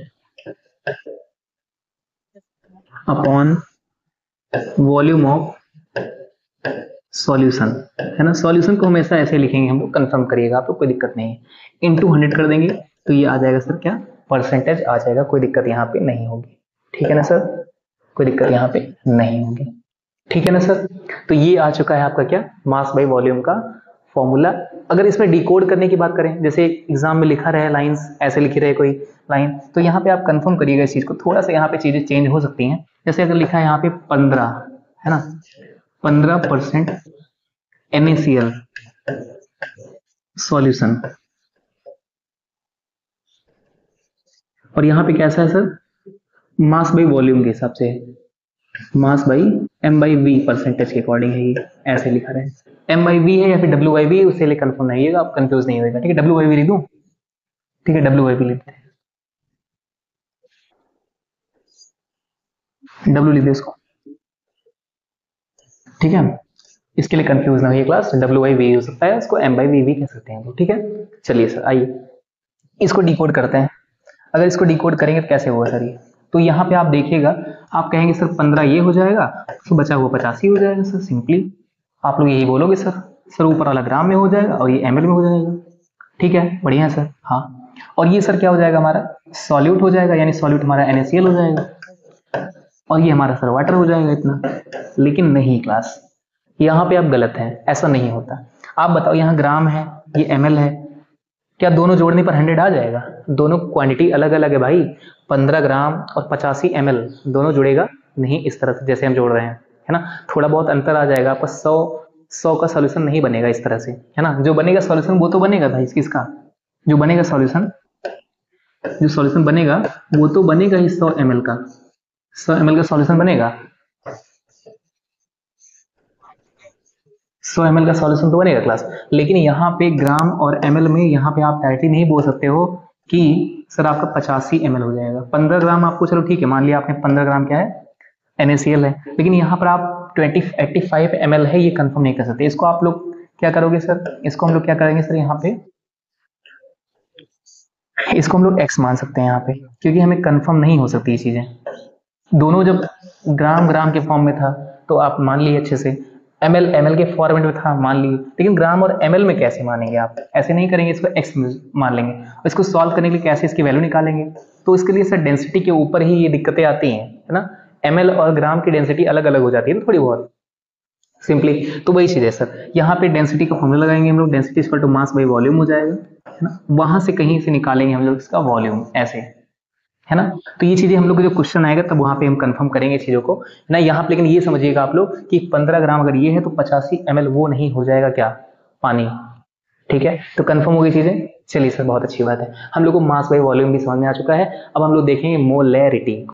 upon volume of solution, है ना। सॉल्यूशन को हमेशा ऐसे लिखेंगे हम लोग, कंफर्म करिएगा आप लोग, कोई दिक्कत नहीं है। इंटू 100 कर देंगे तो ये आ जाएगा सर क्या? परसेंटेज आ जाएगा, कोई दिक्कत यहाँ पे नहीं होगी, ठीक है ना सर, कोई दिक्कत यहाँ पे नहीं होगी, ठीक है ना सर। तो ये आ चुका है आपका क्या? मास बाई वॉल्यूम का फॉर्मूला। अगर इसमें डिकोड करने की बात करें, जैसे एग्जाम में लिखा रहे लाइंस, ऐसे लिखी रहे कोई लाइन, तो यहाँ पे आप कंफर्म करिएगा इस चीज को, थोड़ा सा यहाँ पे चीजें चेंज हो सकती हैं। जैसे अगर लिखा है यहाँ पे 15, है ना, 15% NaCl सॉल्यूशन, और यहाँ पे कैसा है सर? मास बाई वॉल्यूम के हिसाब से, mass by m by v percentage के अकॉर्डिंग है, ये ऐसे लिखा रहे हैं। m बाई v है या फिर w बाई v है, उससे लिए कंफर्म नहीं है, आप कंफ्यूज नहीं होगा, ठीक है। w बाई v लिख दूं, ठीक है, w बाई v लिखते हैं, डब्ल्यू लिख दे इसको, ठीक है। इसके लिए कंफ्यूज ना होइए क्लास, डब्ल्यू बाई वी हो सकता है, इसको एम बाई वी भी कह सकते हैं, ठीक है। चलिए सर आइए इसको डिकोड करते हैं। अगर इसको डिकोड करेंगे तो कैसे होगा सर ये, तो यहाँ पे आप देखिएगा, आप कहेंगे सर 15 ये हो जाएगा, तो बचा हुआ 85 हो जाएगा सर, सिंपली आप लोग यही बोलोगे सर। सर ऊपर वाला ग्राम में हो जाएगा और ये एमएल में हो जाएगा, ठीक है, बढ़िया सर। हाँ, और ये सर क्या हो जाएगा हमारा, सॉल्यूट हो जाएगा, यानी सॉल्यूट हमारा NaCl हो जाएगा, और ये हमारा सर वाटर हो जाएगा इतना। लेकिन नहीं क्लास, यहाँ पे आप गलत हैं, ऐसा नहीं होता। आप बताओ, यहाँ ग्राम है, ये ml है, क्या दोनों जोड़ने पर 100 आ जाएगा? दोनों क्वांटिटी अलग अलग है भाई, 15 ग्राम और 85 ml दोनों जुड़ेगा नहीं इस तरह से जैसे हम जोड़ रहे हैं, है ना। थोड़ा बहुत अंतर आ जाएगा, आपका 100 का सॉल्यूशन नहीं बनेगा इस तरह से, है ना। जो बनेगा सॉल्यूशन वो तो बनेगा भाई किसका, जो बनेगा सॉल्यूशन, जो सॉल्यूशन बनेगा वो तो बनेगा ही 100 ml का, 100 ml का सॉल्यूशन बनेगा, 100 ml का सॉल्यूशन तो बनेगा क्लास। लेकिन यहाँ पे ग्राम और ml में यहाँ पे आप डायरेक्टली नहीं बोल सकते हो कि सर आपका 85 ml हो जाएगा। 15 ग्राम आपको, चलो ठीक है, मान लिया आपने 15 ग्राम क्या है, NaCl है, लेकिन यहाँ पर आप 85 ml है ये कंफर्म नहीं कर सकते। इसको आप लोग क्या करोगे सर, इसको हम लोग क्या करेंगे सर, यहाँ पे इसको हम लोग x मान सकते हैं यहाँ पे, क्योंकि हमें कंफर्म नहीं हो सकती ये चीजें। दोनों जब ग्राम ग्राम के फॉर्म में था तो आप मान लिए अच्छे से, ml के फॉर्मेट में था मान लिए, लेकिन ग्राम और ml में कैसे मानेंगे आप, ऐसे नहीं करेंगे, इसको x मान लेंगे। और इसको सॉल्व करने के लिए कैसे इसकी वैल्यू निकालेंगे, तो इसके लिए सर डेंसिटी के ऊपर ही ये दिक्कतें आती हैं, है ना। ml और ग्राम की डेंसिटी अलग अलग हो जाती है ना थोड़ी बहुत, सिंपली। तो वही चीज है सर, यहाँ पे डेंसिटी का फॉर्मूला लगाएंगे हम लोग, density equal to mass by volume हो जाएगा, है ना। वहां से कहीं से निकालेंगे हम लोग इसका वॉल्यूम, ऐसे, है ना। तो ये चीजें हम लोग को जो क्वेश्चन आएगा तब वहां पे हम कंफर्म करेंगे चीजों को ना। यहाँ पे लेकिन ये समझिएगा आप लोग कि 15 ग्राम अगर ये है तो 85 ml वो नहीं हो जाएगा क्या, पानी, ठीक है। तो कंफर्म हो गई चीजें। चलिए सर बहुत अच्छी बात है, हम लोग को मास बाई वॉल्यूम भी समझ में आ चुका है। अब हम लोग देखेंगे मोलैरिटी।